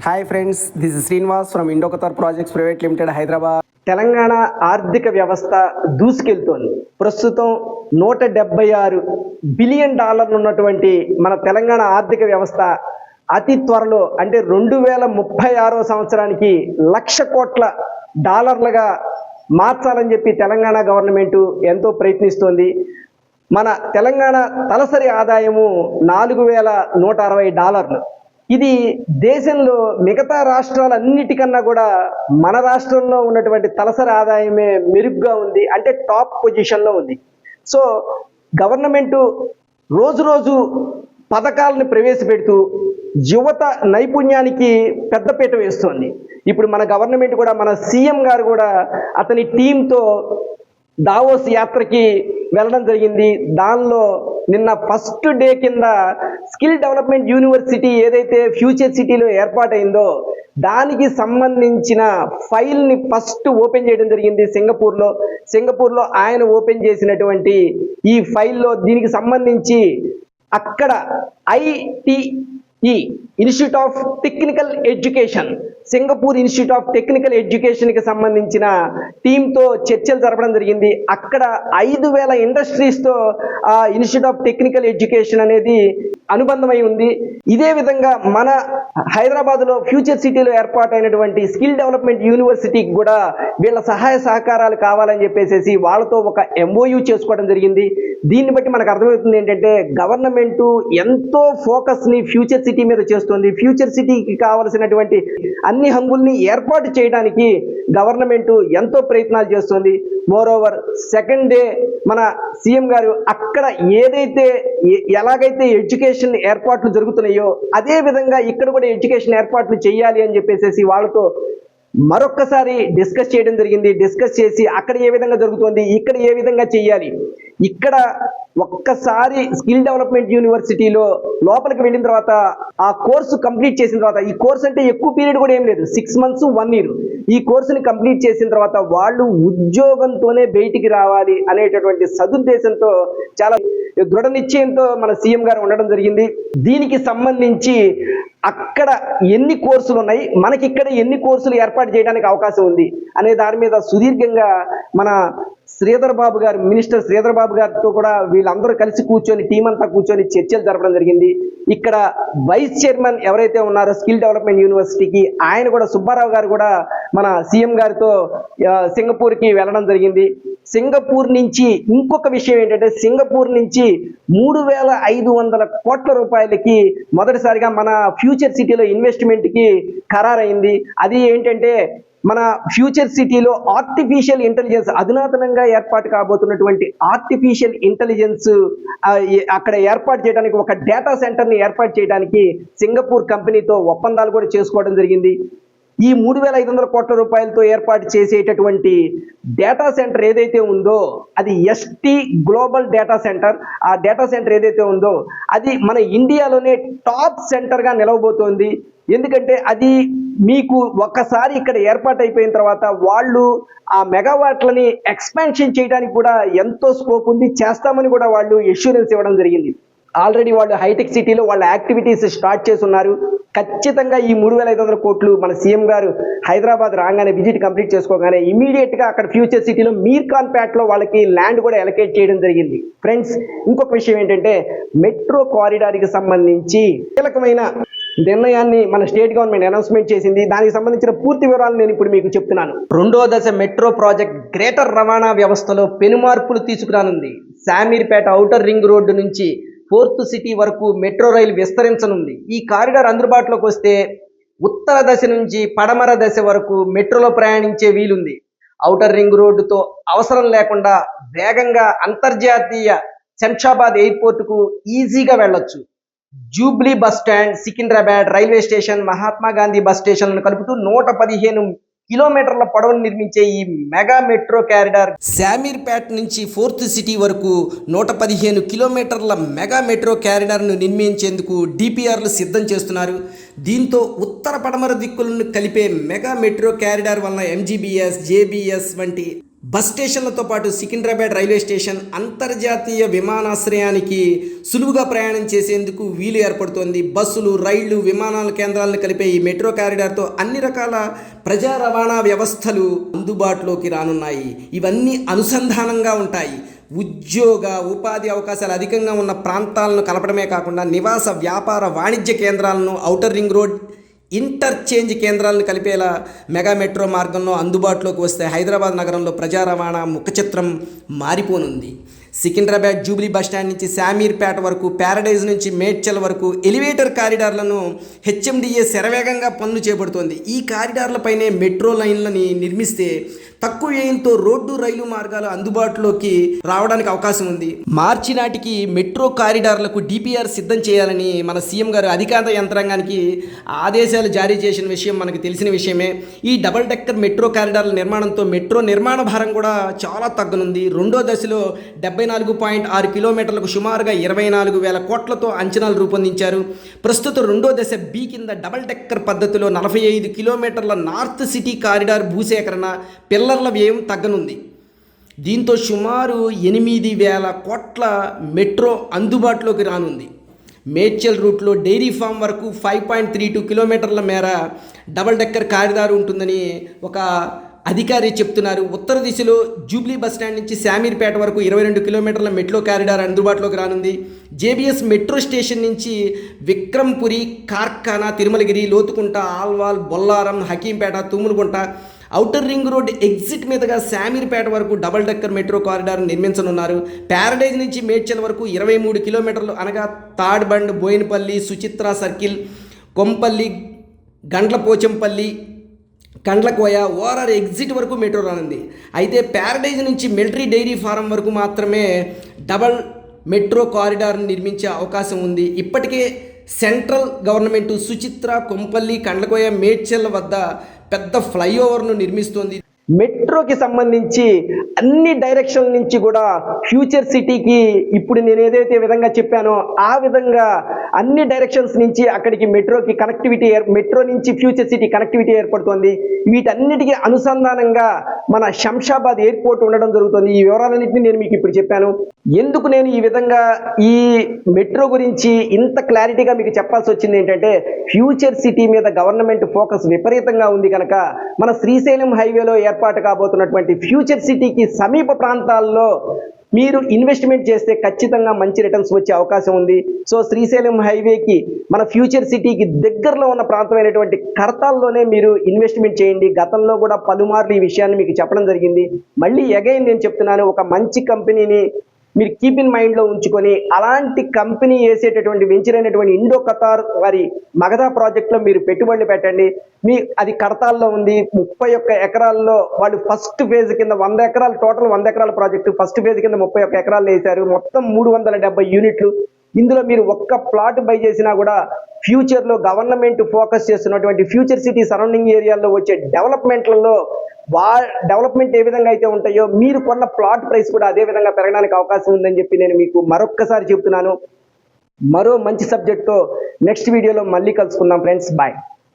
Hi friends, this is Srinivas from Indoqatar projects private limited Hyderabad. Telangana ఆర్థిక వ్యవస్థ దూసుకెళ్తోంది. ప్రస్తుతం $176 బిలియన్ ఉన్నటువంటి మన తెలంగాణ ఆర్థిక వ్యవస్థ అతి త్వరలో అంటే 2036వ సంవత్సరానికి $1,00,000 కోట్ల మార్చాలని చెప్పి తెలంగాణ గవర్నమెంట్ ఎంతో ప్రయత్నిస్తోంది. మన తెలంగాణ తలసరి ఆదాయము $4,160. ఇది దేశంలో మిగతా రాష్ట్రాలన్నిటికన్నా కూడా మన రాష్ట్రంలో ఉన్నటువంటి తలసరి ఆదాయమే మెరుగ్గా ఉంది, అంటే టాప్ పొజిషన్లో ఉంది. సో గవర్నమెంటు రోజు పథకాలను ప్రవేశపెడుతూ యువత నైపుణ్యానికి పెద్దపీట వేస్తోంది. ఇప్పుడు మన గవర్నమెంట్ కూడా, మన సీఎం గారు కూడా అతని టీంతో దావోస్ యాత్రకి వెళ్ళడం జరిగింది. దానిలో నిన్న ఫస్ట్ డే కింద స్కిల్ డెవలప్మెంట్ యూనివర్సిటీ ఏదైతే ఫ్యూచర్ సిటీలో ఏర్పాటైందో దానికి సంబంధించిన ఫైల్ని ఫస్ట్ ఓపెన్ చేయడం జరిగింది సింగపూర్లో ఆయన ఓపెన్ చేసినటువంటి ఈ ఫైల్లో దీనికి సంబంధించి అక్కడ ITE institute of technical education, Singapore institute of technical ఎడ్యుకేషన్కి సంబంధించిన టీంతో చర్చలు జరపడం జరిగింది. అక్కడ 5,000 ఇండస్ట్రీస్తో ఆ ఇన్స్టిట్యూట్ ఆఫ్ టెక్నికల్ ఎడ్యుకేషన్ అనేది అనుబంధమై ఉంది. ఇదే విధంగా మన హైదరాబాద్లో ఫ్యూచర్ సిటీలో ఏర్పాటైనటువంటి స్కిల్ డెవలప్మెంట్ యూనివర్సిటీకి కూడా వీళ్ళ సహాయ సహకారాలు కావాలని చెప్పేసి వాళ్ళతో ఒక MOU చేసుకోవడం జరిగింది. దీన్ని బట్టి మనకు అర్థమవుతుంది ఏంటంటే గవర్నమెంట్ ఎంతో ఫోకస్ని ఫ్యూచర్ సిటీ మీద చేస్తుంది. ఫ్యూచర్ సిటీకి కావలసినటువంటి అన్ని హంగుల్ని ఏర్పాటు చేయడానికి గవర్నమెంట్ ఎంతో ప్రయత్నాలు చేస్తుంది. మోరోవర్ సెకండ్ డే మన సీఎం గారు అక్కడ ఎలాగైతే ఎడ్యుకేషన్ ఏర్పాట్లు జరుగుతున్నాయో అదే విధంగా ఇక్కడ కూడా ఎడ్యుకేషన్ ఏర్పాట్లు చేయాలి అని చెప్పేసి వాళ్ళతో మరొక్కసారి డిస్కస్ చేయడం జరిగింది. డిస్కస్ చేసి అక్కడ ఏ విధంగా జరుగుతుంది, ఇక్కడ ఏ విధంగా చేయాలి, ఇక్కడ ఒక్కసారి స్కిల్ డెవలప్మెంట్ యూనివర్సిటీలో లోపలికి వెళ్ళిన తర్వాత ఆ కోర్సు కంప్లీట్ చేసిన తర్వాత, ఈ కోర్సు అంటే ఎక్కువ పీరియడ్ కూడా ఏం లేదు, 6 months 1 year, ఈ కోర్సుని కంప్లీట్ చేసిన తర్వాత వాళ్ళు ఉద్యోగంతోనే బయటికి రావాలి అనేటటువంటి సదుద్దేశంతో చాలా దృఢ నిశ్చయంతో మన సీఎం గారు ఉండడం జరిగింది. దీనికి సంబంధించి అక్కడ ఎన్ని కోర్సులు ఉన్నాయి, మనకి ఇక్కడ ఎన్ని కోర్సులు ఏర్పాటు చేయడానికి అవకాశం ఉంది అనే దాని మీద సుదీర్ఘంగా మన మినిస్టర్ శ్రీధర్ బాబు గారితో కూడా వీళ్ళందరూ కలిసి కూర్చొని టీం అంతా కూర్చొని చర్చలు జరపడం జరిగింది. ఇక్కడ వైస్ చైర్మన్ ఎవరైతే ఉన్నారో స్కిల్ డెవలప్మెంట్ యూనివర్సిటీకి ఆయన కూడా సుబ్బారావు గారు కూడా మన సీఎం గారితో సింగపూర్కి వెళ్ళడం జరిగింది. సింగపూర్ నుంచి ఇంకొక విషయం ఏంటంటే సింగపూర్ నుంచి 3,500 కోట్ల రూపాయలకి మొదటిసారిగా మన ఫ్యూచర్ సిటీలో ఇన్వెస్ట్మెంట్కి ఖరారైంది. అది ఏంటంటే మన ఫ్యూచర్ సిటీలో ఆర్టిఫిషియల్ ఇంటెలిజెన్స్, అధునాతనంగా ఏర్పాటు కాబోతున్నటువంటి ఆర్టిఫిషియల్ ఇంటెలిజెన్స్ అక్కడ ఏర్పాటు చేయడానికి ఒక డేటా సెంటర్ని ఏర్పాటు చేయడానికి సింగపూర్ కంపెనీతో ఒప్పందాలు కూడా చేసుకోవడం జరిగింది. ఈ 3,500 కోట్ల రూపాయలతో ఏర్పాటు చేసేటటువంటి డేటా సెంటర్ ఏదైతే ఉందో అది ST గ్లోబల్ డేటా సెంటర్. ఆ డేటా సెంటర్ ఏదైతే ఉందో అది మన ఇండియాలోనే టాప్ సెంటర్గా నిలవబోతోంది. ఎందుకంటే అది మీకు ఒక్కసారి ఇక్కడ ఏర్పాటు అయిపోయిన తర్వాత వాళ్ళు ఆ మెగావాట్లని ఎక్స్పాన్షన్ చేయడానికి కూడా ఎంతో స్కోప్ ఉంది, చేస్తామని కూడా వాళ్ళు ఎష్యూరెన్స్ ఇవ్వడం జరిగింది. ఆల్రెడీ వాళ్ళు హైటెక్ సిటీలో వాళ్ళ యాక్టివిటీస్ స్టార్ట్ చేస్తున్నారు. ఖచ్చితంగా ఈ 3,500 కోట్లు మన సీఎం గారు హైదరాబాద్ రాగానే విజిట్ కంప్లీట్ చేసుకోగానే ఇమీడియట్గా అక్కడ ఫ్యూచర్ సిటీలో మీర్ఖాన్ పేటలో వాళ్ళకి ల్యాండ్ కూడా అలొకేట్ చేయడం జరిగింది. ఫ్రెండ్స్, ఇంకొక విషయం ఏంటంటే మెట్రో కారిడార్కి సంబంధించి కీలకమైన నిర్ణయాన్ని మన స్టేట్ గవర్నమెంట్ అనౌన్స్మెంట్ చేసింది. దానికి సంబంధించిన పూర్తి వివరాలు నేను ఇప్పుడు మీకు చెప్తున్నాను. 2వ దశ మెట్రో ప్రాజెక్ట్ గ్రేటర్ రవాణా వ్యవస్థలో పెనుమార్పులు తీసుకురానుంది. శామీర్పేట ఔటర్ రింగ్ రోడ్డు నుంచి 4th సిటీ వరకు మెట్రో రైలు విస్తరించనుంది. ఈ కారిడార్ అందుబాటులోకి వస్తే ఉత్తర దశ నుంచి పడమర దశ వరకు మెట్రోలో ప్రయాణించే వీలుంది. ఔటర్ రింగ్ రోడ్డుతో అవసరం లేకుండా వేగంగా అంతర్జాతీయ శంషాబాద్ ఎయిర్పోర్టుకు ఈజీగా వెళ్ళొచ్చు. Jubilee bus stand, Secunderabad railway station, Mahatma Gandhi bus స్టేషన్లను కలుపుతూ 115 కిలోమీటర్ల పొడవును నిర్మించే ఈ మెగా మెట్రో కారిడార్ శామీర్పేట నుంచి 4th సిటీ వరకు 115 కిలోమీటర్ల మెగా మెట్రో కారిడార్ను నిర్మించేందుకు DPRలు సిద్ధం చేస్తున్నారు. దీంతో ఉత్తర పడమర దిక్కులను కలిపే మెగా మెట్రో కారిడార్ వలన MGBS, JBS వంటి బస్ స్టేషన్లతో పాటు సికింద్రాబాద్ రైల్వే స్టేషన్ అంతర్జాతీయ విమానాశ్రయానికి సులువుగా ప్రయాణం చేసేందుకు వీలు ఏర్పడుతోంది. బస్సులు, రైళ్లు, విమానాల కేంద్రాలను కలిపే ఈ మెట్రో కారిడార్తో అన్ని రకాల ప్రజా రవాణా వ్యవస్థలు అందుబాటులోకి రానున్నాయి. ఇవన్నీ అనుసంధానంగా ఉంటాయి. ఉద్యోగ, ఉపాధి అవకాశాలు అధికంగా ఉన్న ప్రాంతాలను కలపడమే కాకుండా నివాస, వ్యాపార, వాణిజ్య కేంద్రాలను, ఔటర్ రింగ్ రోడ్, ఇంటర్చేంజ్ కేంద్రాలను కలిపేలా మెగా మెట్రో మార్గంలో అందుబాటులోకి వస్తే హైదరాబాద్ నగరంలో ప్రజా రవాణా ముఖచిత్రం మారిపోనుంది. సికింద్రాబాద్ జూబ్లీ బస్టాండ్ నుంచి శామీర్పేట వరకు, ప్యారడైజ్ నుంచి మేడ్చల్ వరకు ఎలివేటర్ కారిడార్లను హెచ్ఎండిఏ శరవేగంగా పనులు చేపడుతోంది. ఈ కారిడార్లపైనే మెట్రో లైన్లని నిర్మిస్తే తక్కువ వ్యయంతో రోడ్డు, రైలు మార్గాలు అందుబాటులోకి రావడానికి అవకాశం ఉంది. మార్చి నాటికి మెట్రో కారిడార్లకు డిపిఆర్ సిద్ధం చేయాలని మన సీఎం గారు అధికార యంత్రాంగానికి ఆదేశాలు జారీ చేసిన విషయం మనకు తెలిసిన విషయమే. ఈ డబుల్ డెక్కర్ మెట్రో కారిడార్ల నిర్మాణంతో మెట్రో నిర్మాణ భారం కూడా చాలా తగ్గనుంది. రెండో దశలో 74.6 కిలోమీటర్లకు సుమారుగా 24,000 కోట్లతో అంచనాలు రూపొందించారు. ప్రస్తుతం రెండో దశ బి కింద డబుల్ డెక్కర్ పద్ధతిలో 45 కిలోమీటర్ల నార్త్ సిటీ కారిడార్ భూసేకరణ, పిల్లర్ల వ్యయం తగ్గనుంది. దీంతో సుమారు 8,000 కోట్ల మెట్రో అందుబాటులోకి రానుంది. మేడ్చల్ రూట్లో డైరీ ఫామ్ వరకు 5.32 కిలోమీటర్ల మేర డబుల్ డెక్కర్ కారిడార్ ఉంటుందని ఒక అధికారి చెప్తున్నారు. ఉత్తర దిశలో జూబ్లీ బస్టాండ్ నుంచి శామీర్పేట వరకు 22 కిలోమీటర్ల మెట్రో కారిడార్ అందుబాటులోకి రానుంది. జేబీఎస్ మెట్రో స్టేషన్ నుంచి Vikrampuri, Karkhana, Tirumalagiri, Lothkunta, Alwal, Bollarum, Hakimpet, Tummulagunta, outer ring road exit మీదుగా శామీర్పేట వరకు డబుల్ డెక్కర్ మెట్రో కారిడార్ నిర్మించనున్నారు. ప్యారడైజ్ నుంచి మేడ్చల్ వరకు 23 కిలోమీటర్లు అనగా Tadbund, Boinpally, Suchitra circle, Kompally, Gundlapochampally, Kandlakoya, ORR exit వరకు మెట్రో రానుంది. అయితే ప్యారడైజ్ నుంచి మిలిటరీ డైరీ ఫారం వరకు మాత్రమే డబల్ మెట్రో కారిడార్ని నిర్మించే అవకాశం ఉంది. ఇప్పటికే సెంట్రల్ గవర్నమెంట్ సుచిత్ర, కొంపల్లి, కండ్లకోయ, మేడ్చల్ వద్ద పెద్ద ఫ్లైఓవర్ను నిర్మిస్తోంది. మెట్రోకి సంబంధించి అన్ని డైరెక్షన్ నుంచి కూడా ఫ్యూచర్ సిటీకి ఇప్పుడు నేను ఏదైతే విధంగా చెప్పానో ఆ విధంగా అన్ని డైరెక్షన్స్ నుంచి అక్కడికి మెట్రోకి కనెక్టివిటీ, మెట్రో నుంచి ఫ్యూచర్ సిటీ కనెక్టివిటీ ఏర్పడుతోంది. వీటన్నిటికీ అనుసంధానంగా మన శంషాబాద్ ఎయిర్పోర్ట్ ఉండడం జరుగుతుంది. ఈ వివరాలన్నింటినీ నేను మీకు ఇప్పుడు చెప్పాను. ఎందుకు నేను ఈ విధంగా ఈ మెట్రో గురించి ఇంత క్లారిటీగా మీకు చెప్పాల్సి వచ్చింది ఏంటంటే, ఫ్యూచర్ సిటీ మీద గవర్నమెంట్ ఫోకస్ విపరీతంగా ఉంది కనుక మన శ్రీశైలం హైవేలో ఏర్పాటు కాబోతున్నటువంటి ఫ్యూచర్ సిటీకి సమీప ప్రాంతాల్లో మీరు ఇన్వెస్ట్మెంట్ చేస్తే ఖచ్చితంగా మంచి రిటర్న్స్ వచ్చే అవకాశం ఉంది. సో శ్రీశైలం హైవేకి, మన ఫ్యూచర్ సిటీకి దగ్గరలో ఉన్న ప్రాంతమైనటువంటి కడతాల్లోనే మీరు ఇన్వెస్ట్మెంట్ చేయండి. గతంలో కూడా పలుమార్లు ఈ విషయాన్ని మీకు చెప్పడం జరిగింది. మళ్ళీ అగైన్ నేను చెప్తున్నాను, ఒక మంచి కంపెనీని మీరు కీప్ ఇన్ మైండ్లో ఉంచుకొని అలాంటి కంపెనీ వేసేటటువంటి వెంచర్ అయినటువంటి ఇండో ఖతార్ వారి మగధా ప్రాజెక్ట్లో మీరు పెట్టుబడులు పెట్టండి. అది కడతాల్లో ఉంది. 31 ఎకరాల్లో వాళ్ళు ఫస్ట్ ఫేజ్ కింద 100 ఎకరాలు, టోటల్ 100 ఎకరాల ప్రాజెక్టు ఫస్ట్ ఫేజ్ కింద 31 ఎకరాలు వేశారు. మొత్తం 370 యూనిట్లు. ఇందులో మీరు ఒక్క ప్లాట్ బై చేసినా కూడా ఫ్యూచర్లో గవర్నమెంట్ ఫోకస్ చేస్తున్నటువంటి ఫ్యూచర్ సిటీ సరౌండింగ్ ఏరియాల్లో వచ్చే డెవలప్మెంట్లలో డెవలప్మెంట్ ఏ విధంగా అయితే ఉంటాయో మీరు కొన్న ప్లాట్ ప్రైస్ కూడా అదే విధంగా పెరగడానికి అవకాశం ఉందని చెప్పి నేను మీకు మరొక్కసారి చెప్తున్నాను. మరో మంచి సబ్జెక్ట్తో నెక్స్ట్ వీడియోలో మళ్ళీ కలుసుకుందాం ఫ్రెండ్స్. బాయ్.